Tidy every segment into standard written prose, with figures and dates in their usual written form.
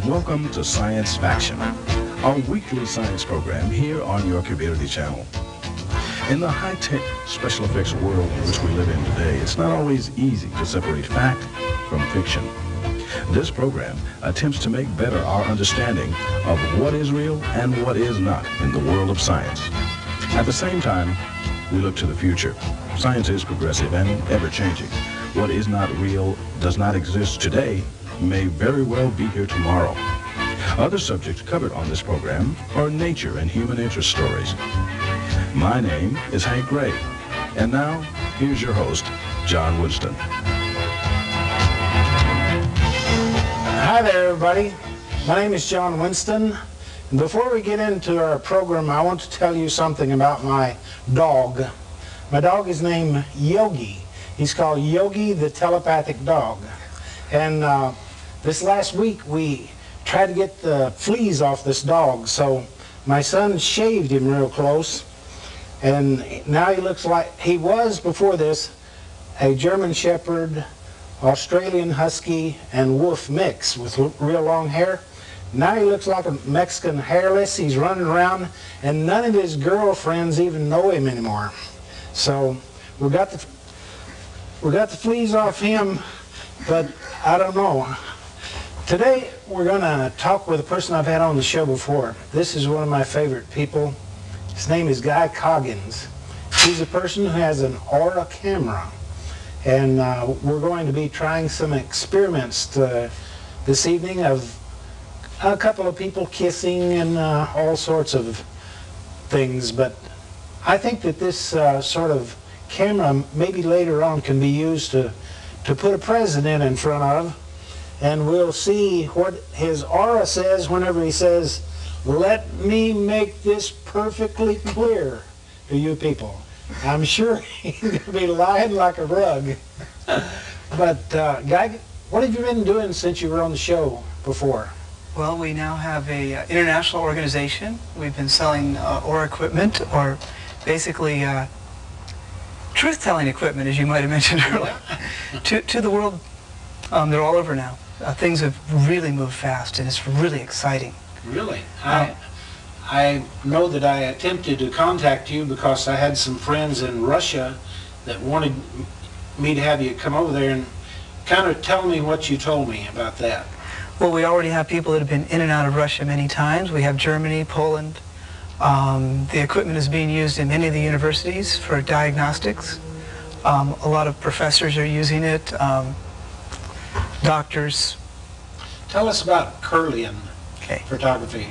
Welcome to Science Faction, our weekly science program here on your community channel. In the high-tech special effects world in which we live in today, it's not always easy to separate fact from fiction. This program attempts to make better our understanding of what is real and what is not in the world of science. At the same time, we look to the future. Science is progressive and ever-changing. What is not real, does not exist today, may very well be here tomorrow. Other subjects covered on this program are nature and human interest stories. My name is Hank Gray, and now, here's your host, John Winston. Hi there, everybody. My name is John Winston. And before we get into our program, I want to tell you something about my dog. My dog is named Yogi. He's called Yogi the telepathic dog. And this last week, we tried to get the fleas off this dog. So my son shaved him real close. And now he looks like, he was before this, a German Shepherd, Australian Husky, and Wolf mix with real long hair. Now he looks like a Mexican hairless. He's running around, and none of his girlfriends even know him anymore. So we got the fleas off him, but I don't know. Today we're going to talk with a person I've had on the show before. This is one of my favorite people. His name is Guy Coggins. He's a person who has an aura camera. And we're going to be trying some experiments this evening of a couple of people kissing and all sorts of things. But I think that this sort of camera maybe later on can be used to put a president in front of. And we'll see what his aura says whenever he says, "Let me make this perfectly clear to you people." I'm sure he's going to be lying like a rug. But, Guy, what have you been doing since you were on the show before? Well, we now have a international organization. We've been selling aura equipment, or basically truth-telling equipment, as you might have mentioned earlier, to the world. They're all over now. Things have really moved fast, and it's really exciting. Really? I know that I attempted to contact you because I had some friends in Russia that wanted me to have you come over there and kind of tell me what you told me about that. Well, we already have people that have been in and out of Russia many times. We have Germany, Poland. The equipment is being used in many of the universities for diagnostics. A lot of professors are using it, doctors. Tell us about Kirlian photography.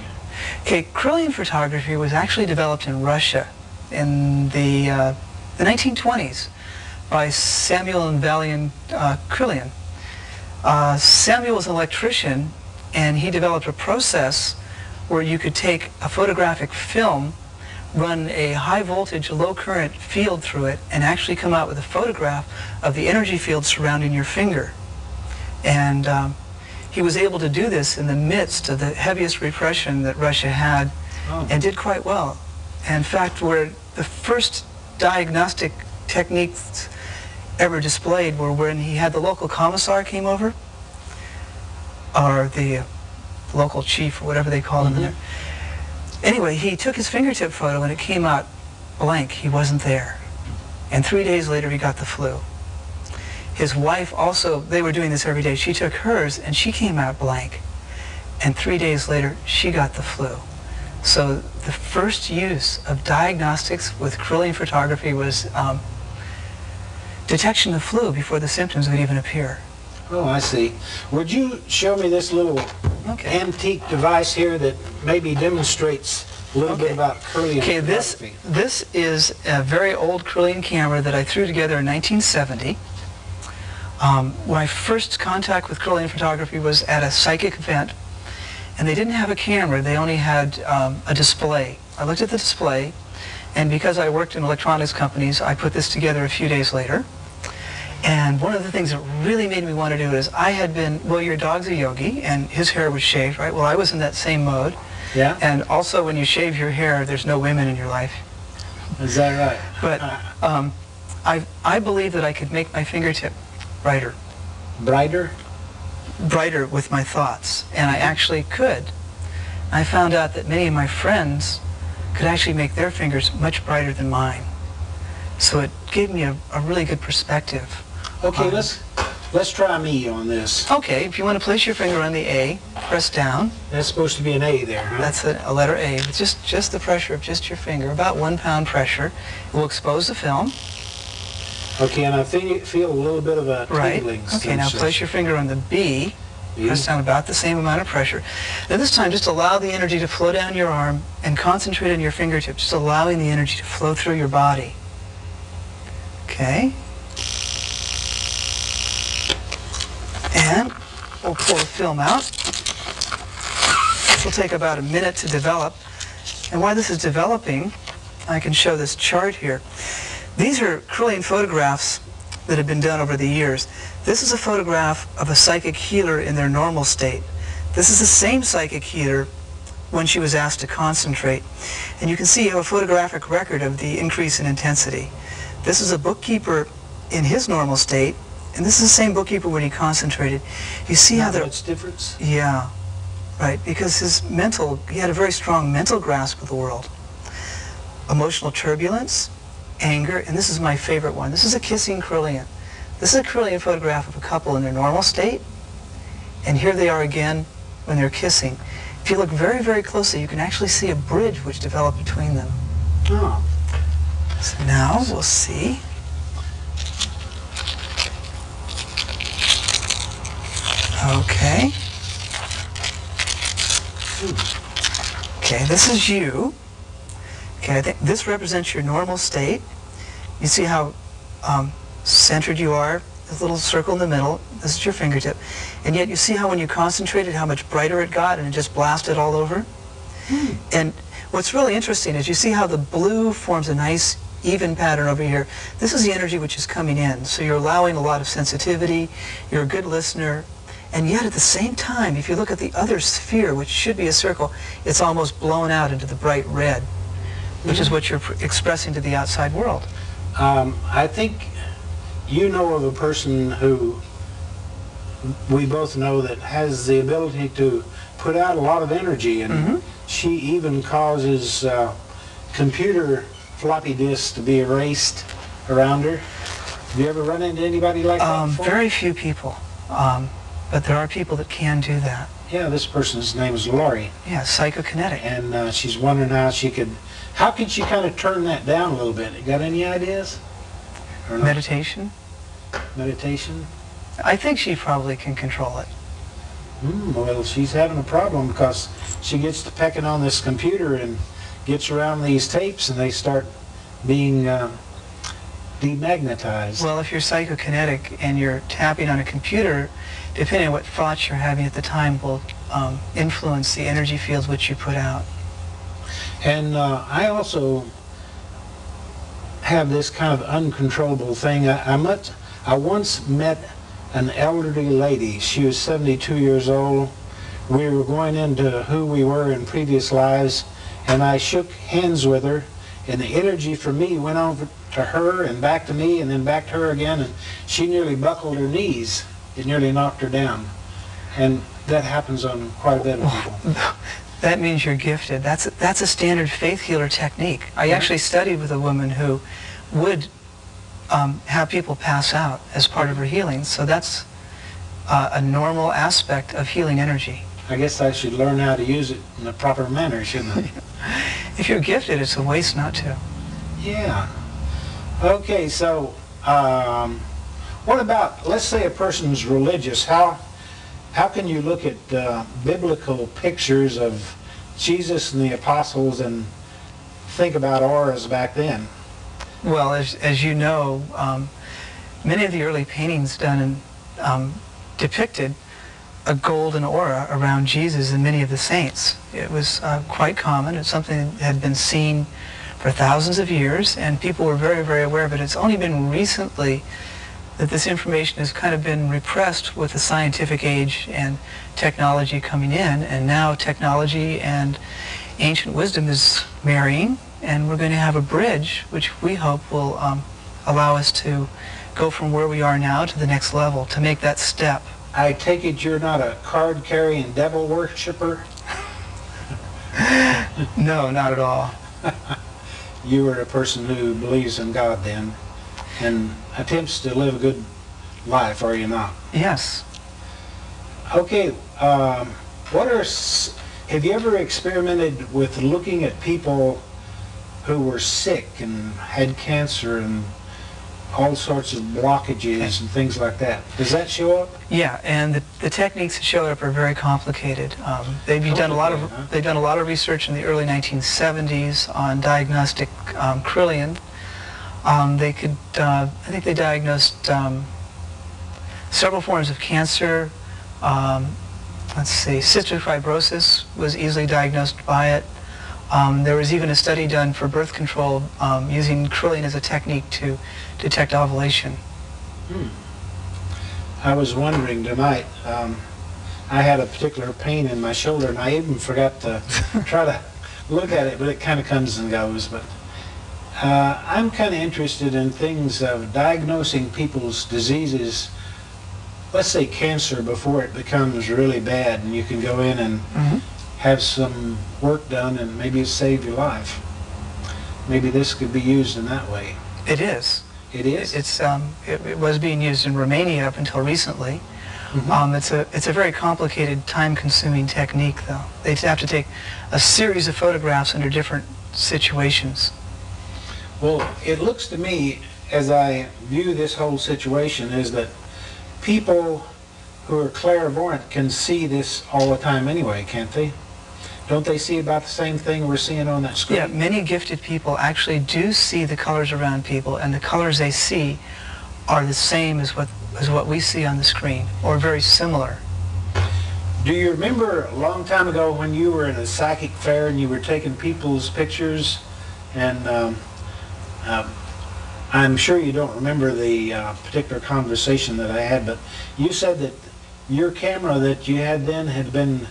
Okay, Kirlian photography was actually developed in Russia in the 1920s by Samuel and Valiant Kirlian. Samuel was an electrician, and he developed a process where you could take a photographic film, run a high voltage, low current field through it, and actually come out with a photograph of the energy field surrounding your finger. And he was able to do this in the midst of the heaviest repression that Russia had, and did quite well. In fact, where the first diagnostic techniques ever displayed were when he had the local commissar came over, or the local chief, or whatever they call him in there. Anyway, he took his fingertip photo and it came out blank. He wasn't there. And 3 days later, he got the flu. His wife also, they were doing this every day. She took hers and she came out blank. And 3 days later, she got the flu. So the first use of diagnostics with Kirlian photography was detection of flu before the symptoms would even appear. Oh, I see. Would you show me this little antique device here that maybe demonstrates a little bit about Kirlian photography? This is a very old Kirlian camera that I threw together in 1970. My first contact with Kirlian photography was at a psychic event, and they didn't have a camera, they only had a display. I looked at the display, and because I worked in electronics companies, I put this together a few days later. And one of the things that really made me want to do it is I had been, well, your dog's a yogi, and his hair was shaved, right? Well, I was in that same mode. Yeah. And also, when you shave your hair, there's no women in your life. Is that right? But I believe that I could make my fingertip brighter. Brighter? brighter with my thoughts, and I actually could. I found out that many of my friends could actually make their fingers much brighter than mine. So it gave me a really good perspective. Okay, let's try me on this. Okay, if you want to place your finger on the A, press down. That's supposed to be an A there, huh? That's a letter A. With just the pressure of just your finger, about 1 pound pressure. It will expose the film. Okay, and I feel a little bit of a tingling Right. Okay, now place your finger on the B. Press down about the same amount of pressure. Now this time, just allow the energy to flow down your arm and concentrate on your fingertips, just allowing the energy to flow through your body. Okay. And we'll pull the film out. This will take about a minute to develop. And while this is developing, I can show this chart here. These are Kirlian photographs that have been done over the years. This is a photograph of a psychic healer in their normal state. This is the same psychic healer when she was asked to concentrate. And you can see you have a photographic record of the increase in intensity. This is a bookkeeper in his normal state, and this is the same bookkeeper when he concentrated. You see how there... much difference? Yeah, right, because he had a very strong mental grasp of the world. Emotional turbulence, anger, and this is my favorite one. This is a kissing Kirlian. This is a Kirlian photograph of a couple in their normal state, and here they are again when they're kissing. If you look very, very closely, you can actually see a bridge which developed between them. Oh. So now we'll see. Okay. Okay, this is you. Okay, I think this represents your normal state. You see how centered you are, this little circle in the middle. This is your fingertip. And yet you see how when you concentrated, how much brighter it got and it just blasted all over? And what's really interesting is you see how the blue forms a nice even pattern over here. This is the energy which is coming in. So you're allowing a lot of sensitivity, you're a good listener, and yet at the same time, if you look at the other sphere, which should be a circle, it's almost blown out into the bright red, which is what you're expressing to the outside world. I think you know of a person who we both know that has the ability to put out a lot of energy, and she even causes computer floppy disks to be erased around her. Have you ever run into anybody like that before? Very few people, but there are people that can do that. Yeah, this person's name is Laurie. Yeah, psychokinetic. And she's wondering how she could kind of turn that down a little bit. You got any ideas? Or not? Meditation? Meditation? I think she probably can control it. Well, she's having a problem because she gets to pecking on this computer and gets around these tapes and they start being demagnetized. Well, if you're psychokinetic and you're tapping on a computer, depending on what thoughts you're having at the time will influence the energy fields which you put out. And I also have this kind of uncontrollable thing. I once met an elderly lady. She was 72 years old. We were going into who we were in previous lives, and I shook hands with her, and the energy from me went over to her and back to me and then back to her again, and she nearly buckled her knees. It nearly knocked her down. And that happens on quite a bit of people. That means you're gifted. That's a standard faith healer technique. I actually studied with a woman who would have people pass out as part of her healing. So that's a normal aspect of healing energy. I guess I should learn how to use it in a proper manner, shouldn't I? If you're gifted, it's a waste not to. Yeah. Okay, so what about, let's say a person's religious. How can you look at biblical pictures of Jesus and the apostles and think about auras back then? Well, as you know, many of the early paintings done and depicted a golden aura around Jesus and many of the saints. It was quite common. It's something that had been seen for thousands of years, and people were very, very aware of it. It's only been recently that this information has kind of been repressed with the scientific age and technology coming in, and now technology and ancient wisdom is marrying, and we're going to have a bridge which we hope will allow us to go from where we are now to the next level, to make that step I take it you're not a card-carrying devil worshiper? No, not at all. You are a person who believes in God then, and attempts to live a good life, are you not? Yes. Okay, have you ever experimented with looking at people who were sick and had cancer and all sorts of blockages and things like that? Does that show up? Yeah, and the techniques that show up are very complicated. They've done a lot of research in the early 1970s on diagnostic Kirlian. I think they diagnosed several forms of cancer. Let's see, cystic fibrosis was easily diagnosed by it. There was even a study done for birth control using Kirlian as a technique to detect ovulation. I was wondering tonight, I had a particular pain in my shoulder, and I even forgot to try to look at it, but it kind of comes and goes. But I'm kind of interested in things of diagnosing people's diseases, let's say cancer, before it becomes really bad, and you can go in and have some work done and maybe save your life. Maybe this could be used in that way. It is. It is? It was being used in Romania up until recently. It's a very complicated, time-consuming technique, though. They have to take a series of photographs under different situations. Well, it looks to me, as I view this whole situation, is that people who are clairvoyant can see this all the time anyway, can't they? Don't they see about the same thing we're seeing on that screen? Yeah, many gifted people actually do see the colors around people, and the colors they see are the same as what we see on the screen, or very similar. Do you remember a long time ago when you were in a psychic fair and you were taking people's pictures, and I'm sure you don't remember the particular conversation that I had, but you said that your camera that you had then had been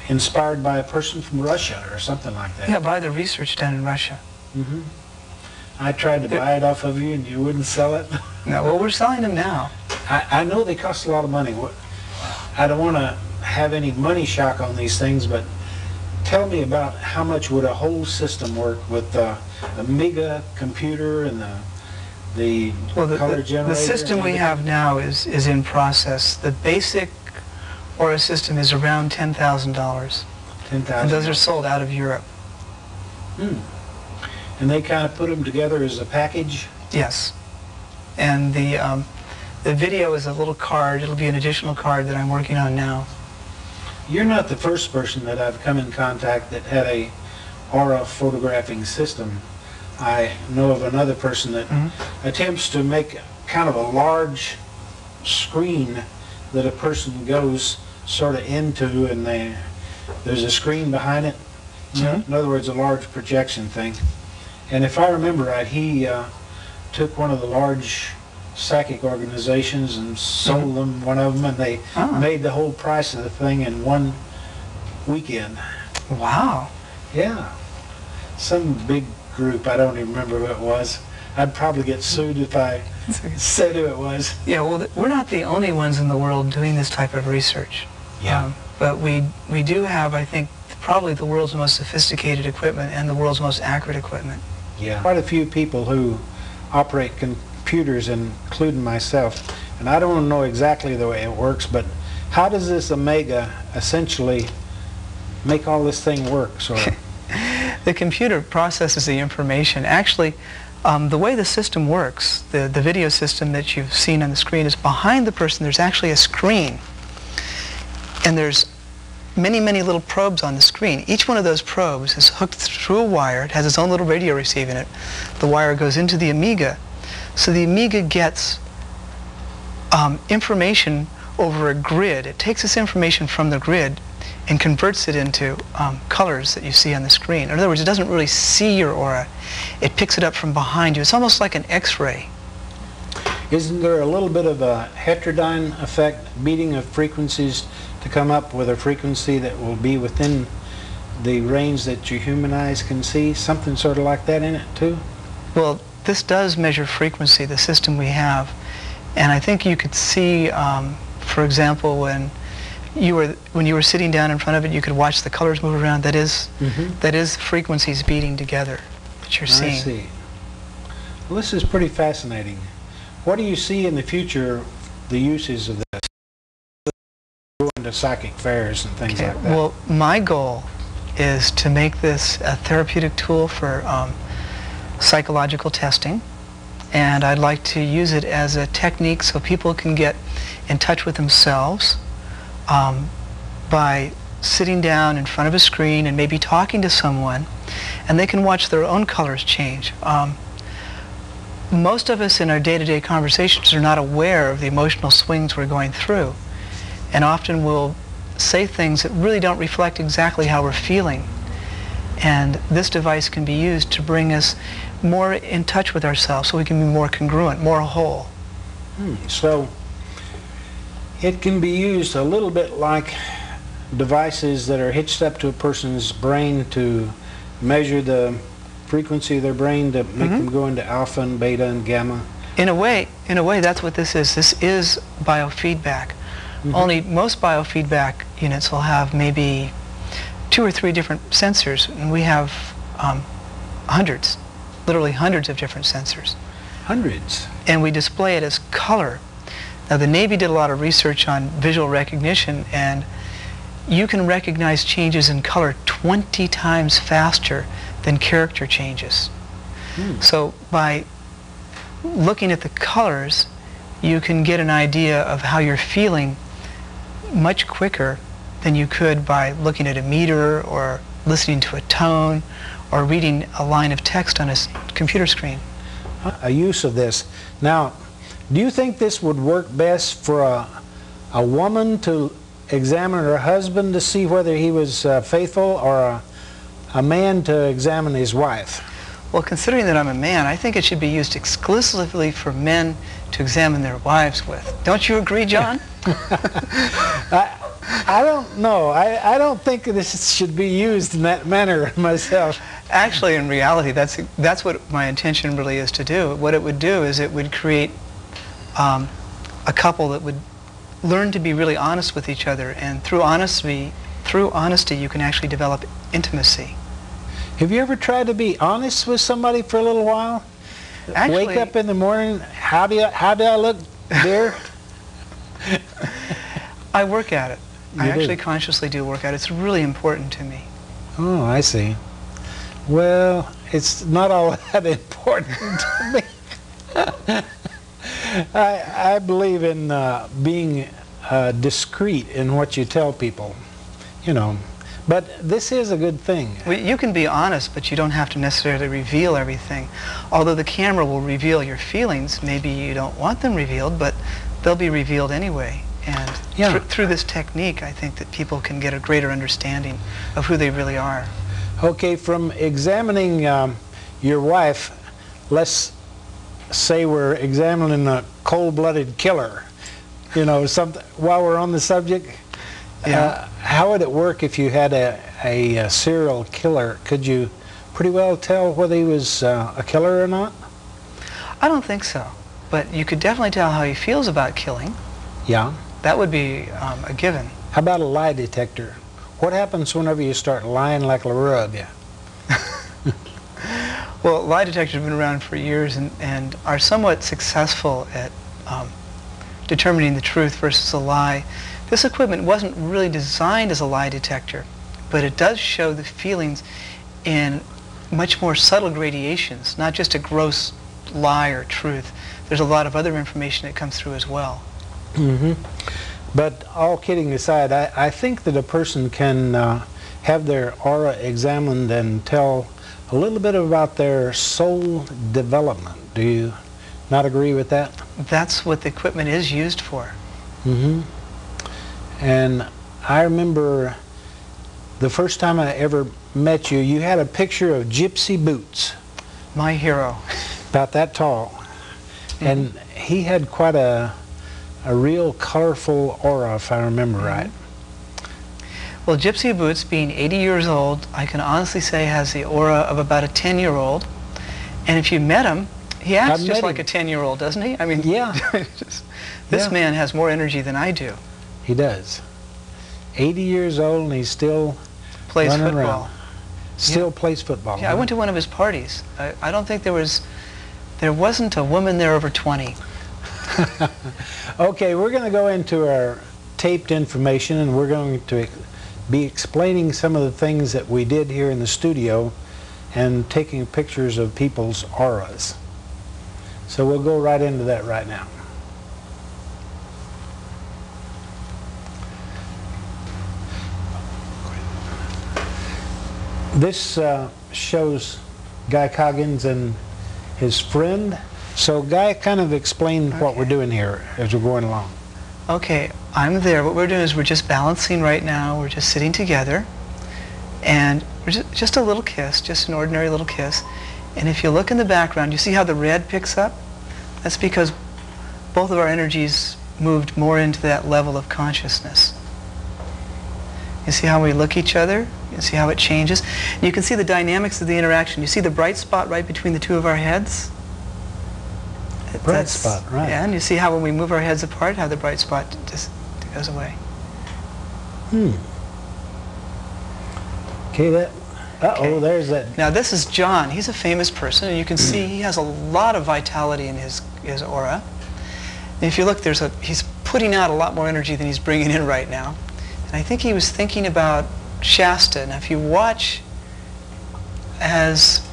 inspired by a person from Russia or something like that. Yeah, by the research done in Russia. I tried to buy it off of you and you wouldn't sell it. No, well, we're selling them now. I know they cost a lot of money. I don't want to have any money shock on these things, but tell me about how much would a whole system work with the Amiga computer and the color generator? The system we have now is in process. The basic Aura system is around $10,000. $10,000. And those are sold out of Europe. And they kind of put them together as a package? Yes. And the video is a little card. It'll be an additional card that I'm working on now. You're not the first person that I've come in contact that had a aura photographing system. I know of another person that attempts to make kind of a large screen that a person goes sort of into, and there's a screen behind it. In other words, a large projection thing. And if I remember right, he took one of the large psychic organizations and sold them one of them, and they made the whole price of the thing in one weekend. Wow. Yeah. Some big group, I don't even remember who it was. I'd probably get sued if I said who it was. Yeah, well, we're not the only ones in the world doing this type of research. Yeah. But we do have, I think, probably the world's most sophisticated equipment and the world's most accurate equipment. Yeah. Quite a few people who operate computers, including myself, and I don't know exactly the way it works, but how does this Omega essentially make all this thing work? Sort of? The computer processes the information. Actually, the way the system works, the video system that you've seen on the screen, is behind the person there's actually a screen. And there's many, many little probes on the screen. Each one of those probes is hooked through a wire. It has its own little radio receiver in it. The wire goes into the Amiga. So the Amiga gets information over a grid. It takes this information from the grid and converts it into colors that you see on the screen. In other words, it doesn't really see your aura. It picks it up from behind you. It's almost like an X-ray. Isn't there a little bit of a heterodyne effect, beating of frequencies to come up with a frequency that will be within the range that your human eyes can see? Something sort of like that in it too? Well, this does measure frequency, the system we have. And I think you could see, for example, when you were sitting down in front of it, you could watch the colors move around. That is frequencies beating together that you're seeing. I see. Well, this is pretty fascinating. What do you see in the future, the uses of this? Go into psychic fairs and things like that. Well, my goal is to make this a therapeutic tool for psychological testing, and I'd like to use it as a technique so people can get in touch with themselves by sitting down in front of a screen and maybe talking to someone, and they can watch their own colors change. Most of us in our day-to-day conversations are not aware of the emotional swings we're going through, and often we'll say things that really don't reflect exactly how we're feeling. And this device can be used to bring us more in touch with ourselves so we can be more congruent, more whole. So it can be used a little bit like devices that are hitched up to a person's brain to measure the frequency of their brain to make them go into alpha and beta and gamma. In a way, that's what this is. This is biofeedback. Only most biofeedback units will have maybe 2 or 3 different sensors, and we have hundreds, literally hundreds of different sensors. Hundreds? And we display it as color. Now, the Navy did a lot of research on visual recognition, and you can recognize changes in color 20 times faster than character changes. So by looking at the colors, you can get an idea of how you're feeling much quicker than you could by looking at a meter or listening to a tone or reading a line of text on a computer screen. A use of this. Now, do you think this would work best for a woman to examine her husband to see whether he was faithful, or a man to examine his wife? Well, considering that I'm a man, I think it should be used exclusively for men to examine their wives with. Don't you agree, John? I don't know. I don't think this should be used in that manner myself. Actually, in reality, that's what my intention really is to do. What it would do is it would create a couple that would learn to be really honest with each other, and through honesty you can actually develop intimacy. Have you ever tried to be honest with somebody for a little while? Actually, wake up in the morning, how do I look, dear? I work at it. You I actually do? consciously do work at it. It's really important to me. Oh, I see. Well, it's not all that important to me. I believe in being discreet in what you tell people, you know. But this is a good thing. Well, you can be honest, but you don't have to necessarily reveal everything. Although the camera will reveal your feelings, maybe you don't want them revealed, but they'll be revealed anyway. And through this technique, I think that people can get a greater understanding of who they really are. Okay, from examining your wife, let's say we're examining a cold-blooded killer, you know, something, while we're on the subject. Yeah. How would it work if you had a serial killer? Could you pretty well tell whether he was a killer or not? I don't think so, but you could definitely tell how he feels about killing. Yeah. That would be a given. How about a lie detector? What happens whenever you start lying like a rug? Well, lie detectors have been around for years and are somewhat successful at determining the truth versus a lie. This equipment wasn't really designed as a lie detector, but it does show the feelings in much more subtle gradations, not just a gross lie or truth. There's a lot of other information that comes through as well. But all kidding aside, I think that a person can have their aura examined and tell a little bit about their soul development. Do you not agree with that? That's what the equipment is used for. And I remember the first time I ever met you, you had a picture of Gypsy Boots. My hero. About that tall. And he had quite a real colorful aura, if I remember right. Well, Gypsy Boots, being 80 years old, I can honestly say has the aura of about a 10-year-old. And if you met him, He acts I've just met like him. a 10-year-old, doesn't he? I mean, Yeah. this Yeah. man has more energy than I do. He does. 80 years old and he's still Plays running football. around. Still plays football. Yeah, I went to one of his parties. I don't think there wasn't a woman there over 20. Okay, we're going to go into our taped information, and we're going to be explaining some of the things that we did here in the studio and taking pictures of people's auras. So we'll go right into that right now. This shows Guy Coggins and his friend. So Guy, kind of explain what we're doing here as we're going along. Okay, I'm there. What we're doing is we're just balancing right now. We're just sitting together, and we're just a little kiss, just an ordinary little kiss. And if you look in the background, you see how the red picks up? That's because both of our energies moved more into that level of consciousness. You see how we look each other? You see how it changes? And you can see the dynamics of the interaction. You see the bright spot right between the two of our heads? Bright spot, right. Yeah, and you see how when we move our heads apart, how the bright spot just goes away. Okay, that. Okay. There's that. Now this is John. He's a famous person, and you can see he has a lot of vitality in his aura. And if you look, he's putting out a lot more energy than he's bringing in right now. And I think he was thinking about Shasta. Now if you watch as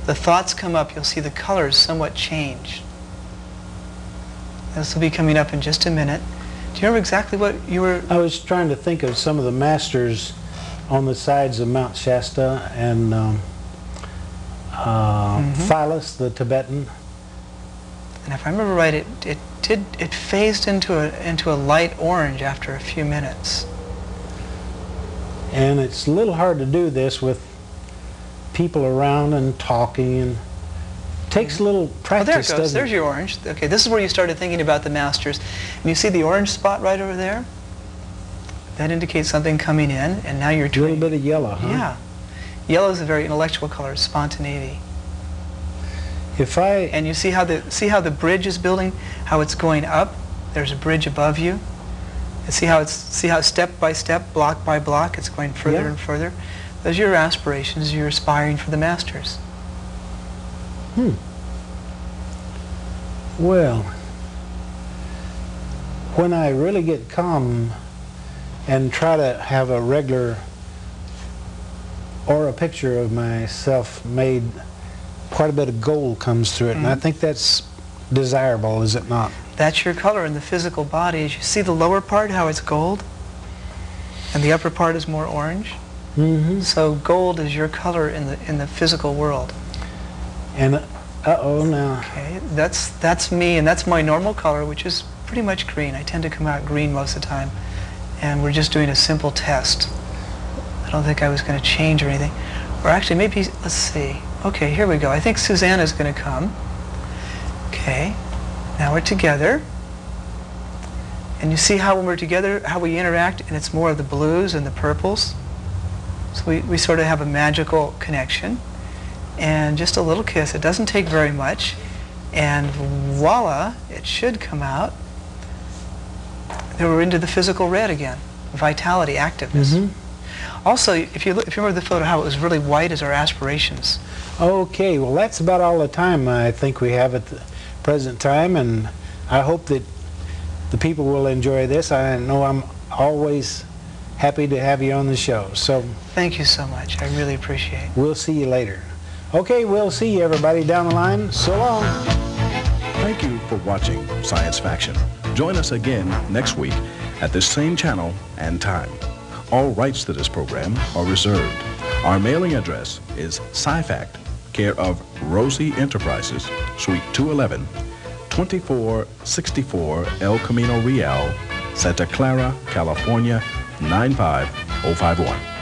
the thoughts come up, you'll see the colors somewhat change. This will be coming up in just a minute. Do you remember exactly what you were... I was trying to think of some of the masters on the sides of Mount Shasta and Phyllis, the Tibetan. And if I remember right, it phased into a light orange after a few minutes. And it's a little hard to do this with people around and talking, and it takes a little practice. Oh, there it goes. Doesn't There's it? your orange. Okay, this is where you started thinking about the masters. And you see the orange spot right over there? That indicates something coming in, and now you're A little bit of yellow, huh? Yeah. Yellow is a very intellectual color, it's spontaneity. And you see how the bridge is building, how it's going up. There's a bridge above you. And see how step by step, block by block, it's going further and further. Those are your aspirations. You're aspiring for the masters. Well, when I really get calm and try to have a regular aura picture of myself made, quite a bit of gold comes through it, and I think that's desirable, is it not? That's your color in the physical body. As you see the lower part, how it's gold, and the upper part is more orange. So gold is your color in the physical world. And now. Okay, that's me, and that's my normal color, which is pretty much green. I tend to come out green most of the time, and we're just doing a simple test. I don't think I was going to change or anything. Or actually, maybe, let's see. Okay, here we go. I think Susanna's going to come. Okay, now we're together. And you see how when we're together, how we interact, and it's more of the blues and the purples. So we sort of have a magical connection. And just a little kiss. It doesn't take very much. And voila, it should come out. Then we're into the physical red again. Vitality, activeness. Also, if you remember the photo, how it was really white as our aspirations. Okay, well that's about all the time I think we have at the present time, and I hope that the people will enjoy this. I know I'm always happy to have you on the show. So thank you so much. I really appreciate it. We'll see you later. Okay, we'll see you everybody down the line. So long. Thank you for watching Science Faction. Join us again next week at this same channel and time. All rights to this program are reserved. Our mailing address is SciFact, care of Rosie Enterprises, Suite 211, 2464 El Camino Real, Santa Clara, California, 95051.